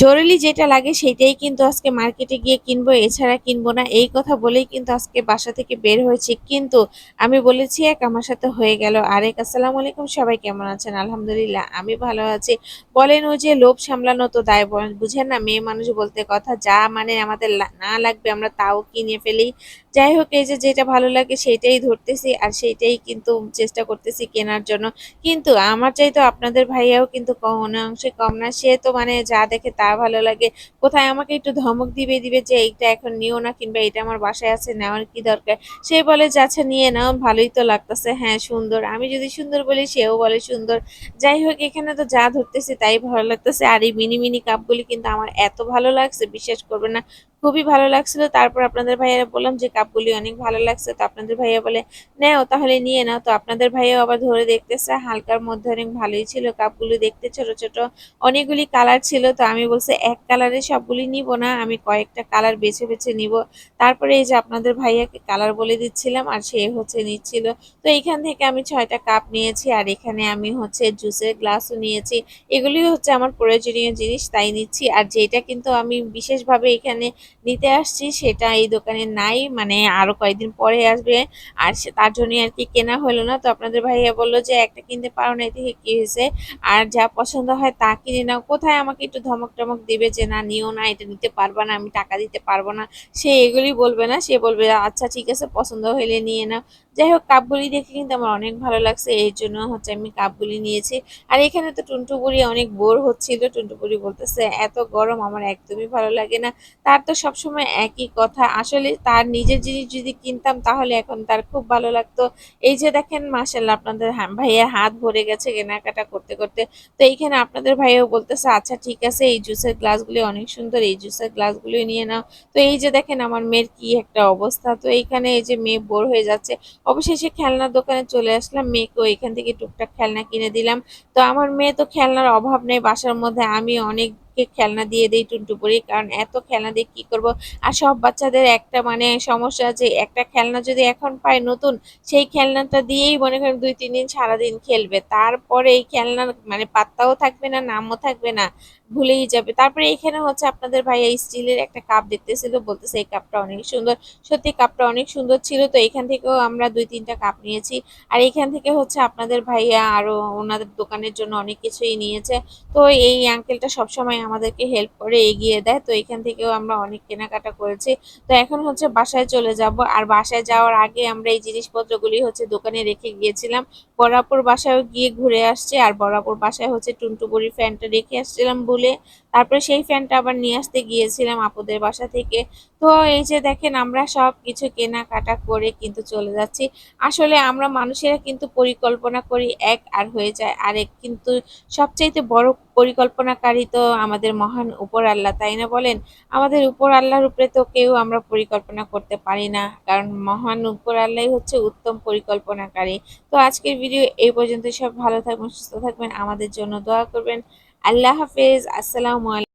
জরুরি যেটা লাগে সেটাই কিন্তু আজকে মার্কেটে গিয়ে কিনবো, এছাড়া কিনবো না। এই কথা বলেই কিন্তু আজকে বাসা থেকে বের হয়েছি। কিন্তু আমি বলেছি এক, আমার সাথে হয়ে গেল আরেক। আসসালামু আলাইকুম, সবাই কেমন আছেন? আলহামদুলিল্লাহ আমি ভালো আছি। বলেন ওই যে লোভ সামলানো তো দায়, বলেন বুঝেন না? মেয়ে মানুষ বলতে কথা, যা মানে আমাদের না লাগবে আমরা তাও কিনে ফেলি। যাই হোক, এই যে যেটা ভালো লাগে সেটাই ধরতেছি আর সেইটাই কিন্তু চেষ্টা করতেছি কেনার জন্য। কিন্তু আমার চাইতে আপনাদের ভাইয়াও কিন্তু অংশে কম না। সে তো মানে যা দেখে তা ভালো লাগে। কোথায় আমাকে একটু ধমক দিবে যে এইটা এখন নিও না, কিংবা এটা আমার বাসায় আছে, নেওয়ার কি দরকার। সে বলে যে আচ্ছা নিয়ে নাও, ভালোই তো লাগতেছে, হ্যাঁ সুন্দর। আমি যদি সুন্দর বলি সেও বলে সুন্দর। যাই হোক, এখানে তো যা ধরতেছি তাই ভালো লাগতেছে। আর এই মিনি মিনি কাপগুলি কিন্তু আমার এত ভালো লাগছে, বিশ্বাস করবে না, খুবই ভালো লাগছিল। তারপর আপনাদের ভাইয়ারা বললাম যে কাপগুলি অনেক ভালো লাগছে, তো আপনাদের ভাইয়া বলে নেও তাহলে নিয়ে নাও। তো আপনাদের ভাইয়াও আবার ধরে দেখতেছে, হালকার মধ্যে অনেক ভালোই ছিল কাপগুলো দেখতে, ছোট ছোট অনেকগুলি কালার ছিল। তো আমি বলছি এক কালারে সবগুলি নিব না, আমি কয়েকটা কালার বেছে বেছে নিব। তারপরে এই যে আপনাদের ভাইয়াকে কালার বলে দিচ্ছিলাম আর সে হচ্ছে নিচ্ছিল। তো এইখান থেকে আমি 6টা কাপ নিয়েছি, আর এখানে আমি হচ্ছে জুসের গ্লাসও নিয়েছি। এগুলি হচ্ছে আমার প্রয়োজনীয় জিনিস তাই নিচ্ছি। আর যেটা কিন্তু আমি বিশেষভাবে এখানে নিতে আসছি সেটা এই দোকানে নাই, মানে আরো কয়েকদিন পরে আসবে। আর তার জন্য আর কি কেনা হলো না। তো আপনাদের ভাইয়া বললো যে একটা কিনতে পারো না, এতে কি হয়েছে, আর যা পছন্দ হয় তা কিনে নাও। কোথায় আমাকে একটু ধমক টমক দিবে যে না নিও না, এটা নিতে পারবা না, আমি টাকা দিতে পারবো না, সে এগুলি বলবে না। সে বলবে আচ্ছা ঠিক আছে, পছন্দ হইলে নিয়ে নাও। যাই হোক, কাপগুলি দেখে কিন্তু আমার অনেক ভালো লাগছে, এই জন্য হচ্ছে আমি কাপগুলি নিয়েছি। আর এখানে তো টুনটু বুড়ি অনেক বোর হচ্ছিল। টুনটু বুড়ি বলতেছে এত গরম আমার একদমই ভালো লাগে না। তার তো সবসময় একই কথা। আসলে তার নিজের জিনিস যদি কিনতাম তাহলে এখন তার খুব ভালো লাগতো। এই যে দেখেন মাশাআল্লাহ, আপনাদের ভাইয়ের হাত ভরে গেছে কেনাকাটা করতে করতে। তো এইখানে আপনাদের ভাইও বলতেছে আচ্ছা ঠিক আছে, এই জুসের গ্লাসগুলি অনেক সুন্দর, এই জুসের গ্লাসগুলি নিয়ে নাও। তো এই যে দেখেন আমার মেয়ের কি একটা অবস্থা। তো এইখানে এই যে মেয়ে বোর হয়ে যাচ্ছে, অবশেষে খেলনার দোকানে চলে আসলাম, মেয়েকেও এখান থেকে টুকটাক খেলনা কিনে দিলাম। তো আমার মেয়ে তো খেলনার অভাব নেই বাসার মধ্যে, আমি অনেক খেলনা দিয়ে দেই টুনটু পরি, কারণ এত খেলনা দিয়ে কি করব। আর সব বাচ্চাদের একটা মানে সমস্যা, যে একটা খেলনা যদি এখন পায় নতুন, সেই খেলনাটা দিয়েই মনে করেন 2-3 দিন সারাদিন খেলবে, তারপরে এই খেলনার মানে পাত্তাও থাকবে না, নামও থাকবে না, ভুলেই যাবে। তারপরে এখানে হচ্ছে আপনাদের ভাইয়া স্টিলের একটা কাপ দেখতেছিল, বলতেছে এই কাপটা অনেক সুন্দর। সত্যি কাপটা অনেক সুন্দর ছিল। তো এখান থেকেও আমরা 2-3টা কাপ নিয়েছি। আর এখান থেকে হচ্ছে আপনাদের ভাইয়া আরো ওনাদের দোকানের জন্য অনেক কিছুই নিয়েছে। তো এই আঙ্কেলটা সবসময় আমাদেরকে হেল্প করে, এগিয়ে দেয়। তো এখান থেকেও আমরা অনেক কেনাকাটা করেছি। তো এখন হচ্ছে বাসায় চলে যাব। আর বাসায় যাওয়ার আগে আমরা এই জিনিসপত্রগুলি হচ্ছে দোকানে রেখে গিয়েছিলাম। বরাবর বাসায় গিয়ে ঘুরে আসছে, আর বরাবর বাসায় হচ্ছে টুনটু বুড়ির ফ্যানটা রেখে আসছিলাম বলে তারপরে সেই ফ্যানটা আবার নিয়ে আসতে গিয়েছিলাম আপুদের বাসা থেকে। তো এই যে দেখেন আমরা সব কিছু কেনাকাটা করে কিন্তু চলে যাচ্ছি। আসলে আমরা মানুষেরা কিন্তু পরিকল্পনা করি এক, আর হয়ে যায় আরেক। কিন্তু সবচাইতে বড় পরিকল্পনাকারী তো আমাদের মহান উপর আল্লাহ, তাই না বলেন? আমাদের উপর আল্লাহর উপরে তো কেউ আমরা পরিকল্পনা করতে পারি না, কারণ মহান উপর আল্লাহ হচ্ছে উত্তম পরিকল্পনাকারী। তো আজকের ভিডিও এই পর্যন্ত। সব ভালো থাকবেন, সুস্থ থাকবেন, আমাদের জন্য দোয়া করবেন। আল্লাহ হাফেজ, আসসালামু আলাইকুম।